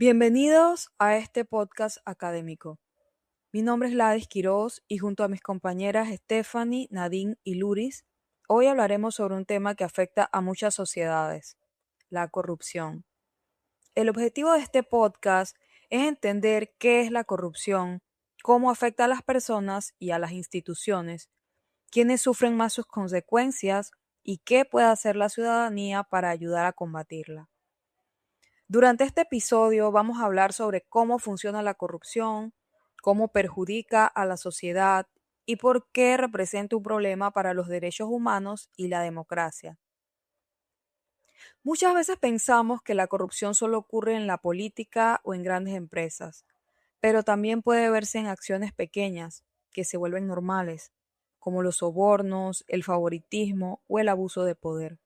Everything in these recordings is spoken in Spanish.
Bienvenidos a este podcast académico. Mi nombre es Gladys Quiroz y junto a mis compañeras Stephanie, Nadine y Luris, hoy hablaremos sobre un tema que afecta a muchas sociedades, la corrupción. El objetivo de este podcast es entender qué es la corrupción, cómo afecta a las personas y a las instituciones, quiénes sufren más sus consecuencias y qué puede hacer la ciudadanía para ayudar a combatirla. Durante este episodio vamos a hablar sobre cómo funciona la corrupción, cómo perjudica a la sociedad y por qué representa un problema para los derechos humanos y la democracia. Muchas veces pensamos que la corrupción solo ocurre en la política o en grandes empresas, pero también puede verse en acciones pequeñas que se vuelven normales, como los sobornos, el favoritismo o el abuso de poder.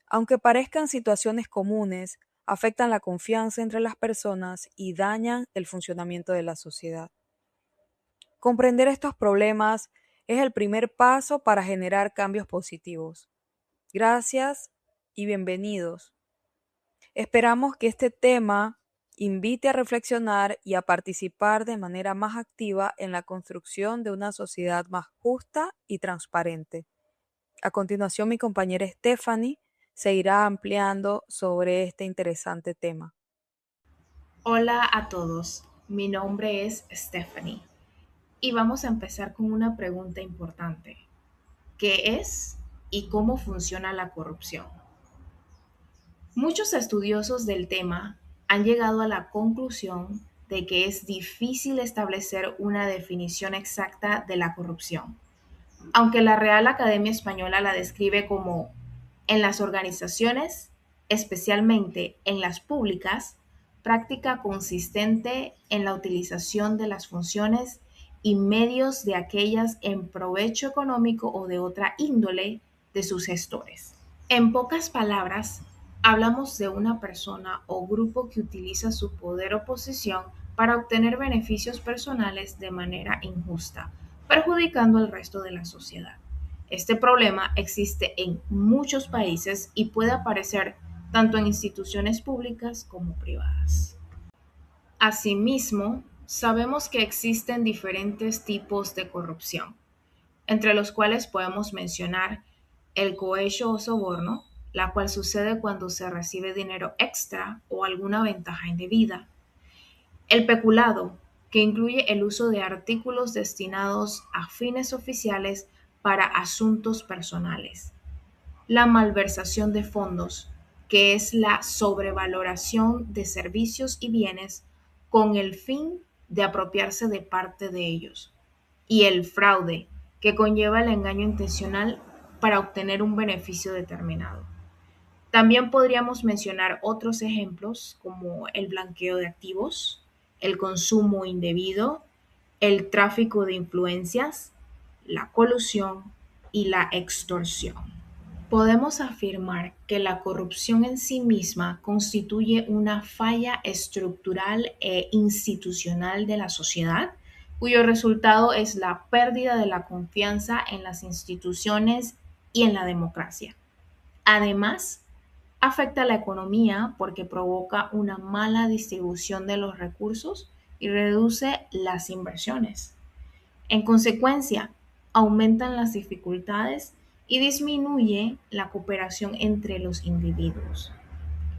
Aunque parezcan situaciones comunes, afectan la confianza entre las personas y dañan el funcionamiento de la sociedad. Comprender estos problemas es el primer paso para generar cambios positivos. Gracias y bienvenidos. Esperamos que este tema invite a reflexionar y a participar de manera más activa en la construcción de una sociedad más justa y transparente. A continuación, mi compañera Stephanie seguirá ampliando sobre este interesante tema. Hola a todos, mi nombre es Stephanie y vamos a empezar con una pregunta importante. ¿Qué es y cómo funciona la corrupción? Muchos estudiosos del tema han llegado a la conclusión de que es difícil establecer una definición exacta de la corrupción, aunque la Real Academia Española la describe como en las organizaciones, especialmente en las públicas, práctica consistente en la utilización de las funciones y medios de aquellas en provecho económico o de otra índole de sus gestores. En pocas palabras, hablamos de una persona o grupo que utiliza su poder o posición para obtener beneficios personales de manera injusta, perjudicando al resto de la sociedad. Este problema existe en muchos países y puede aparecer tanto en instituciones públicas como privadas. Asimismo, sabemos que existen diferentes tipos de corrupción, entre los cuales podemos mencionar el cohecho o soborno, la cual sucede cuando se recibe dinero extra o alguna ventaja indebida. El peculado, que incluye el uso de artículos destinados a fines oficiales para asuntos personales. La malversación de fondos, que es la sobrevaloración de servicios y bienes con el fin de apropiarse de parte de ellos. Y el fraude, que conlleva el engaño intencional para obtener un beneficio determinado. También podríamos mencionar otros ejemplos como el blanqueo de activos, el consumo indebido, el tráfico de influencias, la colusión y la extorsión. Podemos afirmar que la corrupción en sí misma constituye una falla estructural e institucional de la sociedad, cuyo resultado es la pérdida de la confianza en las instituciones y en la democracia. Además, afecta a la economía porque provoca una mala distribución de los recursos y reduce las inversiones. En consecuencia, aumentan las dificultades y disminuye la cooperación entre los individuos.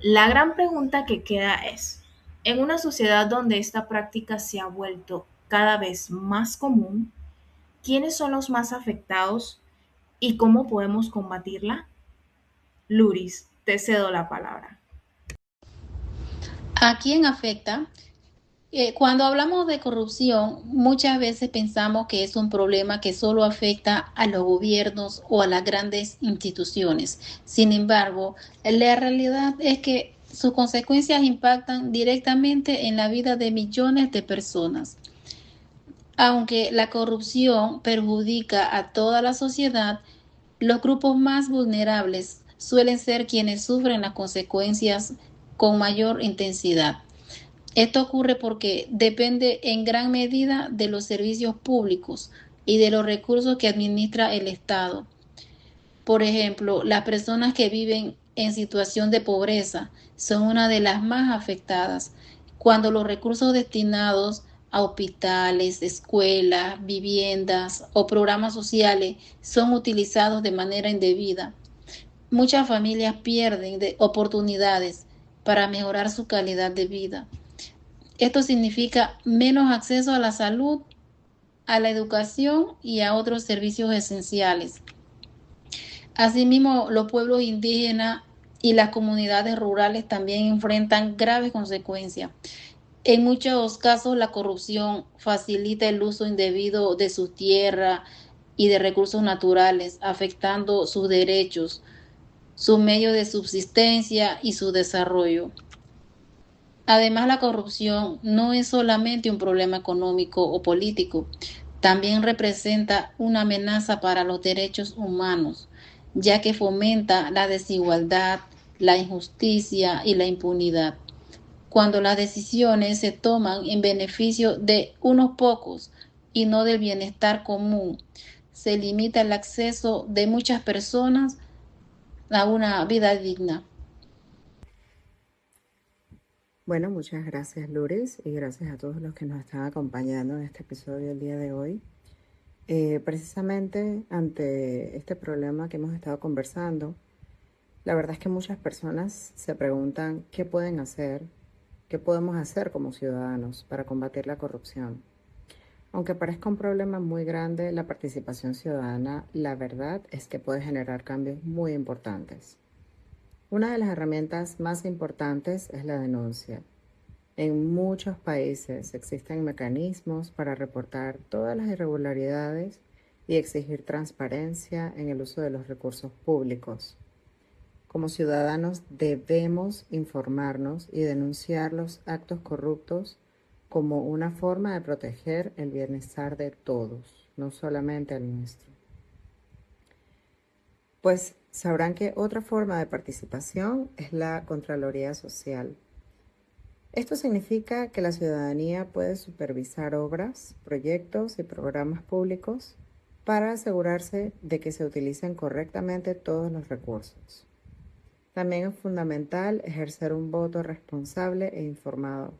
La gran pregunta que queda es, en una sociedad donde esta práctica se ha vuelto cada vez más común, ¿quiénes son los más afectados y cómo podemos combatirla? Luris, te cedo la palabra. ¿A quién afecta? Cuando hablamos de corrupción, muchas veces pensamos que es un problema que solo afecta a los gobiernos o a las grandes instituciones. Sin embargo, la realidad es que sus consecuencias impactan directamente en la vida de millones de personas. Aunque la corrupción perjudica a toda la sociedad, los grupos más vulnerables suelen ser quienes sufren las consecuencias con mayor intensidad. Esto ocurre porque depende en gran medida de los servicios públicos y de los recursos que administra el Estado. Por ejemplo, las personas que viven en situación de pobreza son una de las más afectadas, cuando los recursos destinados a hospitales, escuelas, viviendas o programas sociales son utilizados de manera indebida. Muchas familias pierden oportunidades para mejorar su calidad de vida. Esto significa menos acceso a la salud, a la educación y a otros servicios esenciales. Asimismo, los pueblos indígenas y las comunidades rurales también enfrentan graves consecuencias. En muchos casos, la corrupción facilita el uso indebido de su tierra y de recursos naturales, afectando sus derechos, su medio de subsistencia y su desarrollo. Además, la corrupción no es solamente un problema económico o político, también representa una amenaza para los derechos humanos, ya que fomenta la desigualdad, la injusticia y la impunidad. Cuando las decisiones se toman en beneficio de unos pocos y no del bienestar común, se limita el acceso de muchas personas a una vida digna. Bueno, muchas gracias Lourdes y gracias a todos los que nos están acompañando en este episodio el día de hoy. Precisamente ante este problema que hemos estado conversando, la verdad es que muchas personas se preguntan qué pueden hacer, qué podemos hacer como ciudadanos para combatir la corrupción. Aunque parezca un problema muy grande, la participación ciudadana, la verdad es que puede generar cambios muy importantes. Una de las herramientas más importantes es la denuncia. En muchos países existen mecanismos para reportar todas las irregularidades y exigir transparencia en el uso de los recursos públicos. Como ciudadanos debemos informarnos y denunciar los actos corruptos como una forma de proteger el bienestar de todos, no solamente el nuestro. Pues sabrán que otra forma de participación es la Contraloría Social. Esto significa que la ciudadanía puede supervisar obras, proyectos y programas públicos para asegurarse de que se utilicen correctamente todos los recursos. También es fundamental ejercer un voto responsable e informado.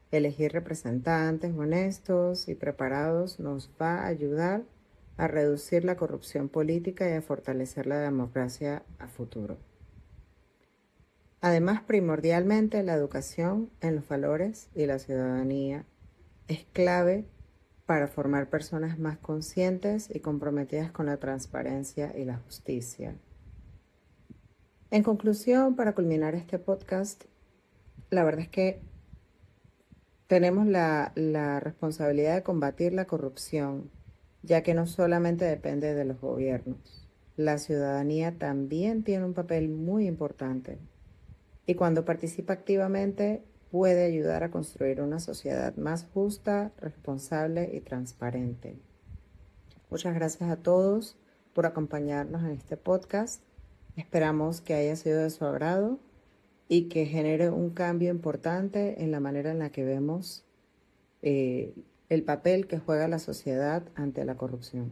Elegir representantes honestos y preparados nos va a ayudar a reducir la corrupción política y a fortalecer la democracia a futuro. Además, primordialmente, la educación en los valores y la ciudadanía es clave para formar personas más conscientes y comprometidas con la transparencia y la justicia. En conclusión, para culminar este podcast, la verdad es que tenemos la responsabilidad de combatir la corrupción, ya que no solamente depende de los gobiernos. La ciudadanía también tiene un papel muy importante y cuando participa activamente puede ayudar a construir una sociedad más justa, responsable y transparente. Muchas gracias a todos por acompañarnos en este podcast. Esperamos que haya sido de su agrado y que genere un cambio importante en la manera en la que vemos el papel que juega la sociedad ante la corrupción.